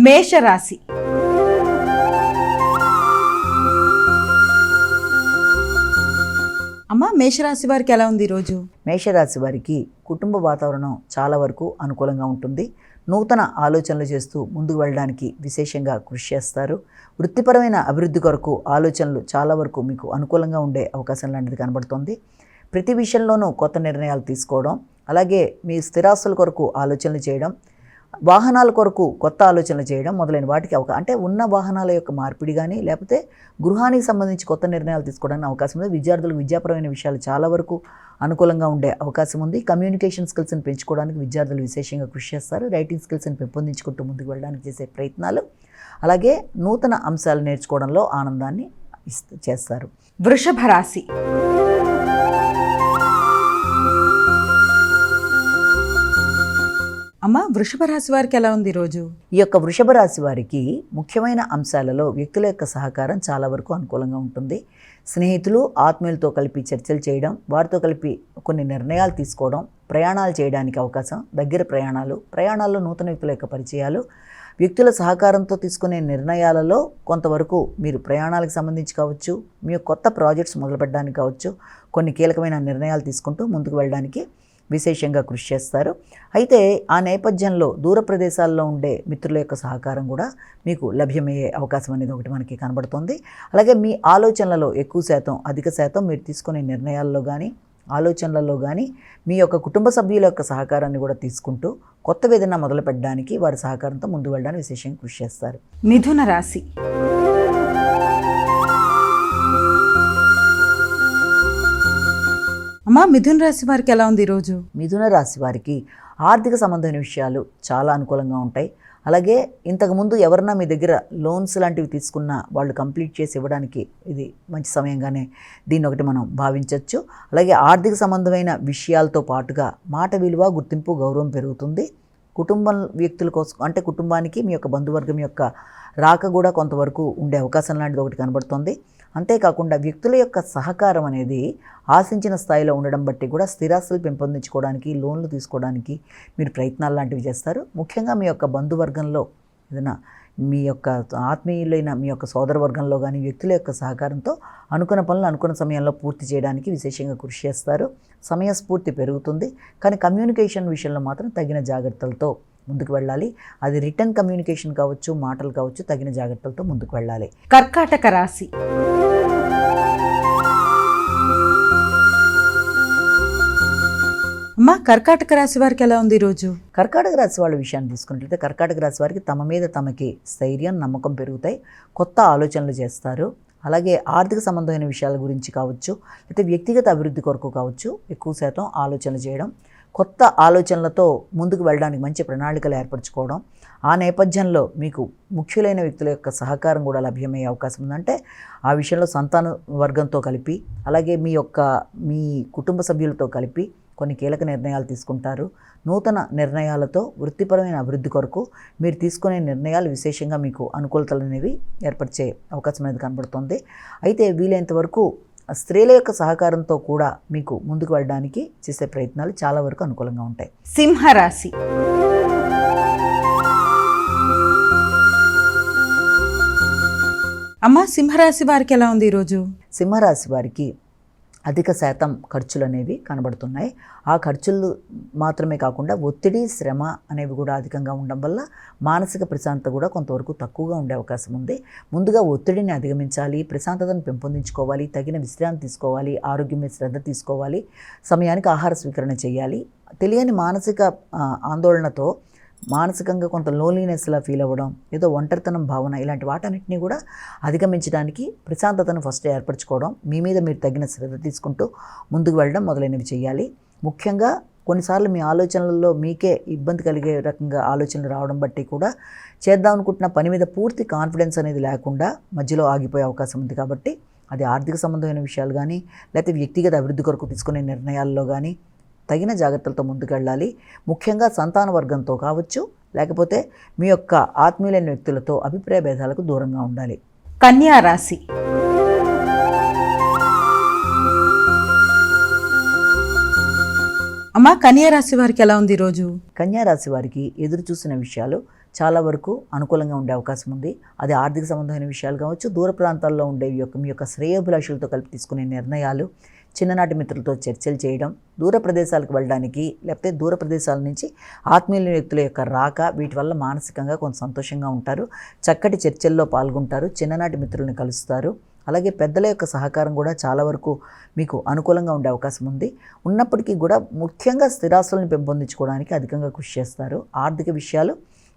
మేషరాశి. అమ్మ, మేషరాశి వారికి ఎలా ఉంది ఈరోజు? మేషరాశి వారికి కుటుంబ వాతావరణం చాలా వరకు అనుకూలంగా ఉంటుంది. నూతన ఆలోచనలు చేస్తూ ముందుకు వెళ్ళడానికి విశేషంగా కృషి చేస్తారు. వృత్తిపరమైన అభివృద్ధి కొరకు ఆలోచనలు చాలా వరకు మీకు అనుకూలంగా ఉండే అవకాశం లాంటిది కనబడుతుంది. ప్రతి విషయంలోనూ కొత్త నిర్ణయాలు తీసుకోవడం, అలాగే మీ స్థిరాస్తుల కొరకు ఆలోచనలు చేయడం, వాహనాల కొరకు కొత్త ఆలోచనలు చేయడం మొదలైన వాటికి అంటే ఉన్న వాహనాల యొక్క మార్పిడి కానీ, లేకపోతే గృహానికి సంబంధించి కొత్త నిర్ణయాలు తీసుకోవడానికి అవకాశం ఉంది. విద్యార్థులకు విద్యాపరమైన విషయాలు చాలా వరకు అనుకూలంగా ఉండే అవకాశం ఉంది. కమ్యూనికేషన్ స్కిల్స్ని పెంచుకోవడానికి విద్యార్థులు విశేషంగా కృషి చేస్తారు. రైటింగ్ స్కిల్స్ని పెంపొందించుకుంటూ ముందుకు వెళ్ళడానికి చేసే ప్రయత్నాలు, అలాగే నూతన అంశాలు నేర్చుకోవడంలో ఆనందాన్ని చేస్తారు. వృషభ రాశి. అమ్మ, వృషభ రాశి వారికి ఎలా ఉంది ఈరోజు? ఈ యొక్క వృషభ రాశి వారికి ముఖ్యమైన అంశాలలో వ్యక్తుల యొక్క సహకారం చాలా వరకు అనుకూలంగా ఉంటుంది. స్నేహితులు, ఆత్మీయులతో కలిపి చర్చలు చేయడం, వారితో కలిపి కొన్ని నిర్ణయాలు తీసుకోవడం, ప్రయాణాలు చేయడానికి అవకాశం, దగ్గర ప్రయాణాల్లో నూతన వ్యక్తుల యొక్క పరిచయాలు, వ్యక్తుల సహకారంతో తీసుకునే నిర్ణయాలలో కొంతవరకు మీరు ప్రయాణాలకు సంబంధించి కావచ్చు, మీ కొత్త ప్రాజెక్ట్స్ మొదలుపెట్టడానికి కావచ్చు, కొన్ని కీలకమైన నిర్ణయాలు తీసుకుంటూ ముందుకు వెళ్ళడానికి విశేషంగా కృషి చేస్తారు. అయితే ఆ నేపథ్యంలో దూర ప్రదేశాల్లో ఉండే మిత్రుల యొక్క సహకారం కూడా మీకు లభ్యమయ్యే అవకాశం అనేది ఒకటి మనకి కనబడుతుంది. అలాగే మీ ఆలోచనలలో అధిక శాతం మీరు తీసుకునే నిర్ణయాల్లో కానీ, ఆలోచనలలో కానీ మీ యొక్క కుటుంబ సభ్యుల యొక్క సహకారాన్ని కూడా తీసుకుంటూ కొత్త ఏదైనా మొదలు పెట్టడానికి వారి సహకారంతో ముందు వెళ్ళడానికి విశేషంగా కృషి చేస్తారు. మిథున రాశి. అమ్మ, మిథున రాశి వారికి ఎలా ఉంది ఈరోజు? మిథున రాశి వారికి ఆర్థిక సంబంధమైన విషయాలు చాలా అనుకూలంగా ఉంటాయి. అలాగే ఇంతకుముందు ఎవరన్నా మీ దగ్గర లోన్స్ లాంటివి తీసుకున్నా వాళ్ళు కంప్లీట్ చేసి ఇవ్వడానికి ఇది మంచి సమయంగానే దీన్ని ఒకటి మనం భావించవచ్చు. అలాగే ఆర్థిక సంబంధమైన విషయాలతో పాటుగా మాట విలువ, గుర్తింపు, గౌరవం పెరుగుతుంది. కుటుంబం వ్యక్తుల కోసం అంటే కుటుంబానికి మీ యొక్క బంధువర్గం యొక్క రాక కూడా కొంతవరకు ఉండే అవకాశం లాంటిది ఒకటి కనబడుతుంది. అంతేకాకుండా వ్యక్తుల యొక్క సహకారం అనేది ఆశించిన స్థాయిలో ఉండడం బట్టి కూడా స్థిరాస్తులు పెంపొందించుకోవడానికి, లోన్లు తీసుకోవడానికి మీరు ప్రయత్నాలు లాంటివి చేస్తారు. ముఖ్యంగా మీ యొక్క బంధువర్గంలో ఏదైనా మీ యొక్క ఆత్మీయులైన మీ యొక్క సోదరవర్గంలో కానీ వ్యక్తుల యొక్క సహకారంతో అనుకున్న పనులు అనుకున్న సమయంలో పూర్తి చేయడానికి విశేషంగా కృషి చేస్తారు. సమయస్ఫూర్తి పెరుగుతుంది. కానీ కమ్యూనికేషన్ విషయంలో మాత్రం తగిన జాగ్రత్తలతో ముందుకు వెళ్ళాలి. అది రిటర్న్ కమ్యూనికేషన్ కావచ్చు, మాటలు కావచ్చు, తగిన జాగ్రత్తలతో ముందుకు వెళ్ళాలి. కర్కాటక రాశి. అమ్మ, కర్కాటక రాశి వారికి ఎలా ఉంది ఈరోజు? కర్కాటక రాశి వాళ్ళ విషయాన్ని తీసుకున్నట్లయితే కర్కాటక రాశి వారికి తమ మీద తమకి స్థైర్యం, నమ్మకం పెరుగుతాయి. కొత్త ఆలోచనలు చేస్తారు. అలాగే ఆర్థిక సంబంధమైన విషయాల గురించి కావచ్చు, లేకపోతే వ్యక్తిగత అభివృద్ధి కొరకు కావచ్చు, ఎక్కువ శాతం ఆలోచనలు చేయడం, కొత్త ఆలోచనలతో ముందుకు వెళ్ళడానికి మంచి ప్రణాళికలు ఏర్పరచుకోవడం, ఆ నేపథ్యంలో మీకు ముఖ్యులైన వ్యక్తుల యొక్క సహకారం కూడా లభ్యమయ్యే అవకాశం ఉందంటే ఆ విషయంలో సంతాన వర్గంతో కలిపి, అలాగే మీ కుటుంబ సభ్యులతో కలిపి కొన్ని కీలక నిర్ణయాలు తీసుకుంటారు. నూతన నిర్ణయాలతో వృత్తిపరమైన అభివృద్ధి కొరకు మీరు తీసుకునే నిర్ణయాలు విశేషంగా మీకు అనుకూలతలు అనేవి ఏర్పరిచే అవకాశం అనేది కనబడుతుంది. అయితే వీలైనంత వరకు స్త్రీల యొక్క సహకారంతో కూడా మీకు ముందుకు వెళ్ళడానికి చేసే ప్రయత్నాలు చాలా వరకు అనుకూలంగా ఉంటాయి. సింహరాశి. అమ్మ, సింహరాశి వారికి ఎలా ఉంది ఈరోజు? సింహరాశి వారికి అధిక శాతం ఖర్చులు అనేవి కనబడుతున్నాయి. ఆ ఖర్చులు మాత్రమే కాకుండా ఒత్తిడి, శ్రమ అనేవి కూడా అధికంగా ఉండడం వల్ల మానసిక ప్రశాంతత కూడా కొంతవరకు తక్కువగా ఉండే అవకాశం ఉంది. ముందుగా ఒత్తిడిని అధిగమించాలి, ప్రశాంతతను పెంపొందించుకోవాలి, తగిన విశ్రాంతి తీసుకోవాలి, ఆరోగ్యం మీద శ్రద్ధ తీసుకోవాలి, సమయానికి ఆహార స్వీకరణ చేయాలి. తెలియని మానసిక ఆందోళనతో మానసికంగా కొంత లోన్లీనెస్లా ఫీల్ అవ్వడం, ఏదో ఒంటరితనం భావన, ఇలాంటి వాటన్నిటిని కూడా అధిగమించడానికి ప్రశాంతతను ఫస్ట్ ఏర్పరచుకోవడం, మీ మీద మీరు తగిన శ్రద్ధ తీసుకుంటూ ముందుకు వెళ్ళడం మొదలైనవి చేయాలి. ముఖ్యంగా కొన్నిసార్లు మీ ఆలోచనలలో మీకే ఇబ్బంది కలిగే రకంగా ఆలోచనలు రావడం బట్టి కూడా చేద్దాం అనుకుంటున్న పని మీద పూర్తి కాన్ఫిడెన్స్ అనేది లేకుండా మధ్యలో ఆగిపోయే అవకాశం ఉంది. కాబట్టి అది ఆర్థిక సంబంధమైన విషయాలు కానీ, లేకపోతే వ్యక్తిగత అభివృద్ధి కొరకు తీసుకునే నిర్ణయాల్లో కానీ తగిన జాగ్రత్తలతో ముందుకెళ్ళాలి. ముఖ్యంగా సంతాన వర్గంతో కావచ్చు, లేకపోతే మీ యొక్క ఆత్మీయులైన వ్యక్తులతో అభిప్రాయ భేదాలకు దూరంగా ఉండాలి. కన్యా రాశి. అమ్మ, కన్యా రాశి వారికి ఎలా ఉంది ఈరోజు? కన్యా రాశి వారికి ఎదురు చూసిన విషయాలు చాలా వరకు అనుకూలంగా ఉండే అవకాశం ఉంది. అది ఆర్థిక సంబంధమైన విషయాలు కావచ్చు, దూర ప్రాంతాల్లో ఉండే మీ యొక్క శ్రేయోభిలాషులతో కలిపి తీసుకునే నిర్ణయాలు, చిన్ననాటి మిత్రులతో చర్చలు చేయడం, దూర ప్రదేశాలకు వెళ్ళడానికి, లేకపోతే దూర ప్రదేశాల నుంచి ఆత్మీయుల వ్యక్తుల యొక్క రాక, వీటి వల్ల మానసికంగా కొంత సంతోషంగా ఉంటారు. చక్కటి చర్చల్లో పాల్గొంటారు, చిన్ననాటి మిత్రుల్ని కలుస్తారు. అలాగే పెద్దల యొక్క సహకారం కూడా చాలా వరకు మీకు అనుకూలంగా ఉండే అవకాశం ఉంది. ఉన్నప్పటికీ కూడా ముఖ్యంగా స్థిరాస్తులను పెంపొందించుకోవడానికి అధికంగా కృషి చేస్తారు. ఆర్థిక విషయాలు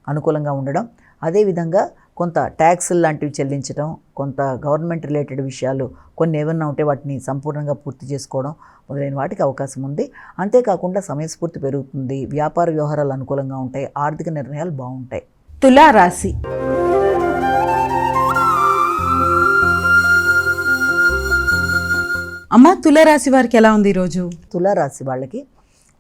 అనుకూలంగా ఉండడం, అదేవిధంగా కొంత ట్యాక్సులు లాంటివి చెల్లించడం, కొంత గవర్నమెంట్ రిలేటెడ్ విషయాలు కొన్ని ఏమన్నా ఉంటే వాటిని సంపూర్ణంగా పూర్తి చేసుకోవడం మొదలైన వాటికి అవకాశం ఉంది. అంతేకాకుండా సమయస్ఫూర్తి పెరుగుతుంది, వ్యాపార వ్యవహారాలు అనుకూలంగా ఉంటాయి, ఆర్థిక నిర్ణయాలు బాగుంటాయి. తులారాశి. అమ్మ, తులారాశి వారికి ఎలా ఉంది ఈరోజు? తులారాశి వాళ్ళకి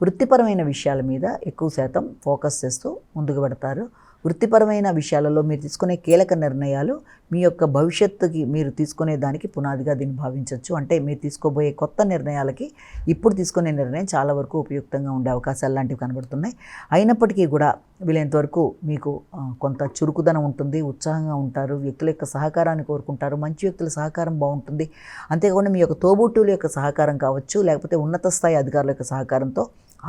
వృత్తిపరమైన విషయాల మీద ఎక్కువ శాతం ఫోకస్ చేస్తూ ముందుకు పెడతారు. వృత్తిపరమైన విషయాలలో మీరు తీసుకునే కీలక నిర్ణయాలు మీ యొక్క భవిష్యత్తుకి మీరు తీసుకునే దానికి పునాదిగా దీన్ని భావించవచ్చు. అంటే మీరు తీసుకోబోయే కొత్త నిర్ణయాలకి ఇప్పుడు తీసుకునే నిర్ణయం చాలా వరకు ఉపయుక్తంగా ఉండే అవకాశాలు లాంటివి కనబడుతున్నాయి. అయినప్పటికీ కూడా వీలైనంతవరకు మీకు కొంత చురుకుదనం ఉంటుంది, ఉత్సాహంగా ఉంటారు, వ్యక్తుల యొక్క సహకారాన్ని కోరుకుంటారు, మంచి వ్యక్తుల సహకారం బాగుంటుంది. అంతేకాకుండా మీ యొక్క తోబుట్టువుల యొక్క సహకారం కావచ్చు, లేకపోతే ఉన్నత స్థాయి అధికారుల యొక్క సహకారంతో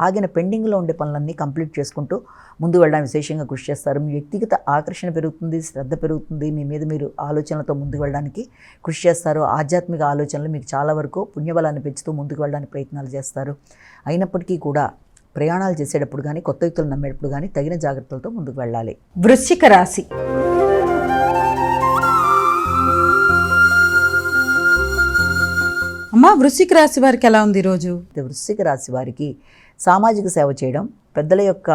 ఆగిన పెండింగ్లో ఉండే పనులన్నీ కంప్లీట్ చేసుకుంటూ ముందు వెళ్ళడానికి విశేషంగా కృషి చేస్తారు. మీ వ్యక్తిగత ఆకర్షణ పెరుగుతుంది, శ్రద్ధ పెరుగుతుంది, మీ మీద మీరు ఆలోచనలతో ముందుకు వెళ్ళడానికి కృషి చేస్తారు. ఆధ్యాత్మిక ఆలోచనలు మీకు చాలా వరకు పుణ్యబలాన్ని పెంచుతూ ముందుకు వెళ్ళడానికి ప్రయత్నాలు చేస్తారు. అయినప్పటికీ కూడా ప్రయాణాలు చేసేటప్పుడు కానీ, కొత్త వ్యక్తులు నమ్మేటప్పుడు కానీ తగిన జాగ్రత్తలతో ముందుకు వెళ్ళాలి. వృశ్చిక రాశి. అమ్మ, వృశ్చిక రాశి వారికి ఎలా ఉంది ఈరోజు? వృశ్చిక రాశి వారికి సామాజిక సేవ చేయడం, పెద్దల యొక్క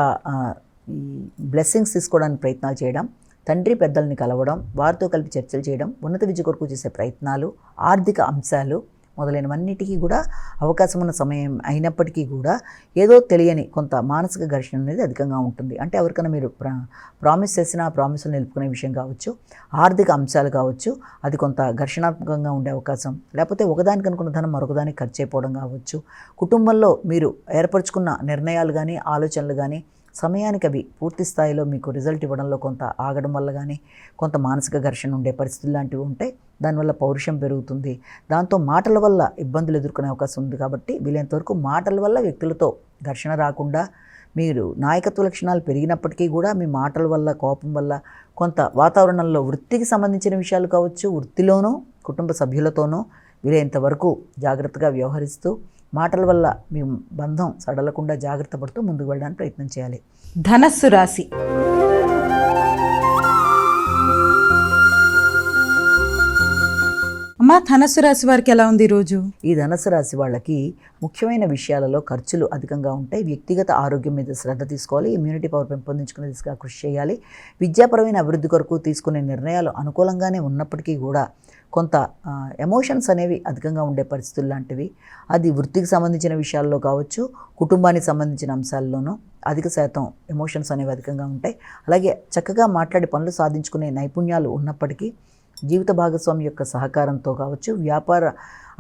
బ్లెస్సింగ్స్ తీసుకోవడానికి ప్రయత్నాలు చేయడం, తండ్రి పెద్దల్ని కలవడం, వారితో కలిపి చర్చలు చేయడం, ఉన్నత విద్య కొరకు చేసే ప్రయత్నాలు, ఆర్థిక అంశాలు మొదలైనవన్నిటికీ కూడా అవకాశం ఉన్న సమయం అయినప్పటికీ కూడా ఏదో తెలియని కొంత మానసిక ఘర్షణ అనేది అధికంగా ఉంటుంది. అంటే ఎవరికైనా మీరు ప్రామిస్ చేసిన ఆ ప్రామిస్లు నిలుపుకునే విషయం కావచ్చు, ఆర్థిక అంశాలు కావచ్చు, అది కొంత ఘర్షణాత్మకంగా ఉండే అవకాశం, లేకపోతే ఒకదానికి అనుకున్న ధనం మరొకదానికి ఖర్చు అయిపోవడం కావచ్చు, కుటుంబంలో మీరు ఏర్పరచుకున్న నిర్ణయాలు కానీ, ఆలోచనలు కానీ సమయానికి అవి పూర్తి స్థాయిలో మీకు రిజల్ట్ ఇవ్వడంలో కొంత ఆగడం వల్ల కానీ కొంత మానసిక ఘర్షణ ఉండే పరిస్థితులు లాంటివి ఉంటాయి. దానివల్ల పౌరుషం పెరుగుతుంది, దాంతో మాటల వల్ల ఇబ్బందులు ఎదుర్కొనే అవకాశం ఉంది. కాబట్టి వీలైనంతవరకు మాటల వల్ల వ్యక్తులతో ఘర్షణ రాకుండా, మీరు నాయకత్వ లక్షణాలు పెరిగినప్పటికీ కూడా మీ మాటల వల్ల, కోపం వల్ల కొంత వాతావరణంలో వృత్తికి సంబంధించిన విషయాలు కావచ్చు, వృత్తిలోనూ కుటుంబ సభ్యులతోనూ వీలైనంతవరకు జాగ్రత్తగా వ్యవహరిస్తూ మాటల వల్ల మీ బంధం సడలకుండా జాగ్రత్త పడుతూ ముందుకు వెళ్ళడానికి ప్రయత్నం చేయాలి. ధనస్సు రాశి. అమ్మ, ధనస్సు రాశి వారికి ఎలా ఉంది ఈరోజు? ఈ ధనస్సు రాశి వాళ్ళకి ముఖ్యమైన విషయాలలో ఖర్చులు అధికంగా ఉంటాయి. వ్యక్తిగత ఆరోగ్యం మీద శ్రద్ధ తీసుకోవాలి, ఇమ్యూనిటీ పవర్ పెంపొందించుకునే దిశగా కృషి చేయాలి. విద్యాపరమైన అభివృద్ధి కొరకు తీసుకునే నిర్ణయాలు అనుకూలంగానే ఉన్నప్పటికీ కూడా కొంత ఎమోషన్స్ అనేవి అధికంగా ఉండే పరిస్థితులు లాంటివి. అది వృత్తికి సంబంధించిన విషయాల్లో కావచ్చు, కుటుంబానికి సంబంధించిన అంశాల్లోనూ అధిక శాతం ఎమోషన్స్ అనేవి అధికంగా ఉంటాయి. అలాగే చక్కగా మాట్లాడి పనులు సాధించుకునే నైపుణ్యాలు ఉన్నప్పటికీ జీవిత భాగస్వామి యొక్క సహకారంతో కావచ్చు, వ్యాపార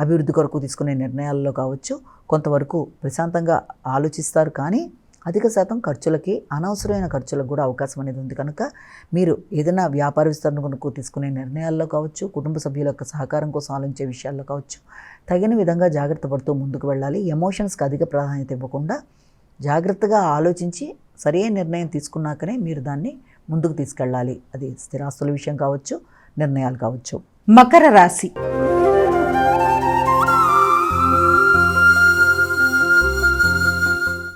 అభివృద్ధి కొరకు తీసుకునే నిర్ణయాల్లో కావచ్చు కొంతవరకు ప్రశాంతంగా ఆలోచిస్తారు. కానీ అధిక శాతం ఖర్చులకి, అనవసరమైన ఖర్చులకు కూడా అవకాశం అనేది ఉంది. కనుక మీరు ఏదైనా వ్యాపార విస్తరణ కొరకు తీసుకునే నిర్ణయాల్లో కావచ్చు, కుటుంబ సభ్యుల యొక్క సహకారం కోసం ఆలోచించే విషయాల్లో కావచ్చు తగిన విధంగా జాగ్రత్త పడుతూ ముందుకు వెళ్ళాలి. ఎమోషన్స్కి అధిక ప్రాధాన్యత ఇవ్వకుండా జాగ్రత్తగా ఆలోచించి సరైన నిర్ణయం తీసుకున్నాకనే మీరు దాన్ని ముందుకు తీసుకెళ్ళాలి. అది స్థిరాస్తుల విషయం కావచ్చు, నిర్ణయాలు కావచ్చు. మకర రాశి.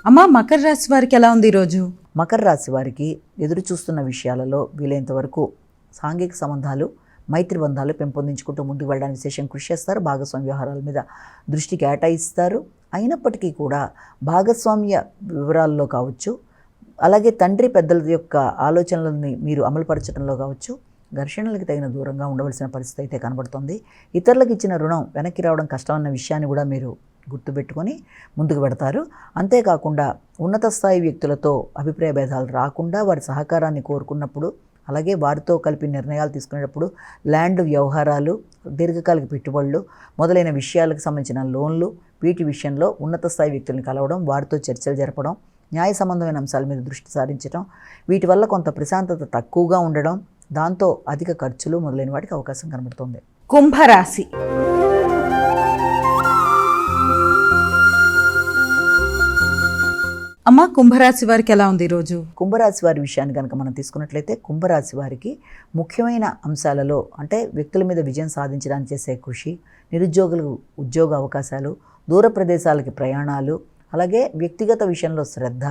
అమ్మ, మకర రాశి వారికి ఎలా ఉంది ఈరోజు? మకర రాశి వారికి ఎదురు చూస్తున్న విషయాలలో వీలైనంతవరకు సాంఘిక సంబంధాలు, మైత్రి బంధాలు పెంపొందించుకుంటూ ముందుకు వెళ్ళడానికి విశేషం కృషి చేస్తారు. భాగస్వామ్య వ్యవహారాల మీద దృష్టి కేటాయిస్తారు. అయినప్పటికీ కూడా భాగస్వామ్య వివరాల్లో కావచ్చు, అలాగే తండ్రి పెద్దల యొక్క ఆలోచనలని మీరు అమలుపరచడంలో కావచ్చు ఘర్షణలకు తగిన దూరంగా ఉండవలసిన పరిస్థితి అయితే కనబడుతుంది. ఇతరులకు ఇచ్చిన రుణం వెనక్కి రావడం కష్టం అన్న విషయాన్ని కూడా మీరు గుర్తుపెట్టుకొని ముందుకు పెడతారు. అంతేకాకుండా ఉన్నత స్థాయి వ్యక్తులతో అభిప్రాయ భేదాలు రాకుండా వారి సహకారాన్ని కోరుకున్నప్పుడు, అలాగే వారితో కలిపి నిర్ణయాలు తీసుకునేటప్పుడు ల్యాండ్ వ్యవహారాలు, దీర్ఘకాలిక పెట్టుబడులు మొదలైన విషయాలకు సంబంధించిన లోన్లు, వీటి విషయంలో ఉన్నత స్థాయి వ్యక్తులను కలవడం, వారితో చర్చలు జరపడం, న్యాయ సంబంధమైన అంశాల మీద దృష్టి సారించడం, వీటి వల్ల కొంత ప్రశాంతత తక్కువగా ఉండడం, దాంతో అధిక ఖర్చులు మొదలైన వాటికి అవకాశం కనబడుతుంది. కుంభరాశి. అమ్మ, కుంభరాశి వారికి ఎలా ఉంది ఈరోజు? కుంభరాశి వారి విషయాన్ని కనుక మనం తీసుకున్నట్లయితే కుంభరాశి వారికి ముఖ్యమైన అంశాలలో అంటే వ్యక్తుల మీద విజయం సాధించడానికి చేసే కృషి, నిరుద్యోగులకు ఉద్యోగ అవకాశాలు, దూర ప్రదేశాలకి ప్రయాణాలు, అలాగే వ్యక్తిగత విషయంలో శ్రద్ధ,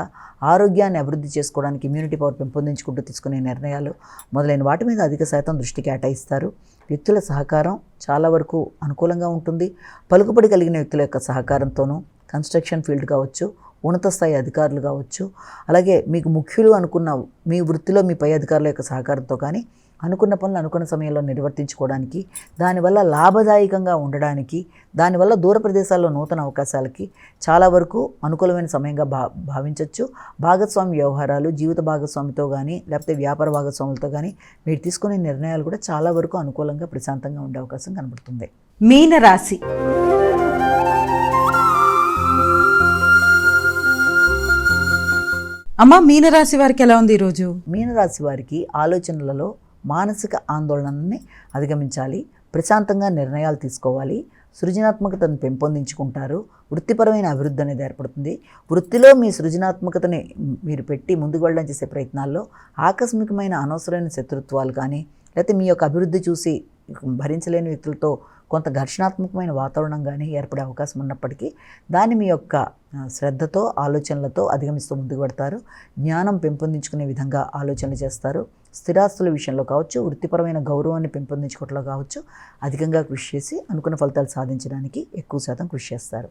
ఆరోగ్యాన్ని అభివృద్ధి చేసుకోవడానికి ఇమ్యూనిటీ పవర్ పెంపొందించుకుంటూ తీసుకునే నిర్ణయాలు మొదలైన వాటి మీద అధిక శాతం దృష్టి కేటాయిస్తారు. వ్యక్తుల సహకారం చాలా వరకు అనుకూలంగా ఉంటుంది. పలుకుబడి కలిగిన వ్యక్తుల యొక్క సహకారంతోనూ కన్స్ట్రక్షన్ ఫీల్డ్ కావచ్చు, ఉన్నత స్థాయి అధికారులు కావచ్చు, అలాగే మీకు ముఖ్యులు అనుకున్న మీ వృత్తిలో మీ పై అధికారుల యొక్క సహకారంతో కానీ అనుకున్న పనులు అనుకున్న సమయంలో నిర్వర్తించుకోవడానికి, దానివల్ల లాభదాయకంగా ఉండడానికి, దానివల్ల దూర ప్రదేశాల్లో నూతన అవకాశాలకి చాలా వరకు అనుకూలమైన సమయంగా భావించవచ్చు. భాగస్వామి వ్యవహారాలు, జీవిత భాగస్వామితో కానీ లేకపోతే వ్యాపార భాగస్వాములతో కానీ మీరు తీసుకునే నిర్ణయాలు కూడా చాలా వరకు అనుకూలంగా ప్రశాంతంగా ఉండే అవకాశం కనబడుతుంది. మీనరాశి. అమ్మ, మీనరాశి వారికి ఎలా ఉంది ఈరోజు? మీనరాశి వారికి ఆలోచనలలో మానసిక ఆందోళనని అధిగమించాలి, ప్రశాంతంగా నిర్ణయాలు తీసుకోవాలి, సృజనాత్మకతను పెంపొందించుకుంటారు, వృత్తిపరమైన అభివృద్ధి అనేది ఏర్పడుతుంది. వృత్తిలో మీ సృజనాత్మకతని మీరు పెట్టి ముందుకు వెళ్ళడం చేసే ప్రయత్నాల్లో ఆకస్మికమైన అనవసరమైన శత్రుత్వాలు కానీ లేకపోతే మీ యొక్క అభివృద్ధి చూసి భరించలేని వ్యక్తులతో కొంత ఘర్షణాత్మకమైన వాతావరణం కానీ ఏర్పడే అవకాశం ఉన్నప్పటికీ దాన్ని మీ యొక్క శ్రద్ధతో ఆలోచనలతో అధిగమిస్తూ ముందుకు పడతారు. జ్ఞానం పెంపొందించుకునే విధంగా ఆలోచనలు చేస్తారు. స్థిరాస్తుల విషయంలో కావచ్చు, వృత్తిపరమైన గౌరవాన్ని పెంపొందించుకోవడంలో కావచ్చు అధికంగా కృషి చేసి అనుకున్న ఫలితాలు సాధించడానికి ఎక్కువ శాతం కృషి చేస్తారు.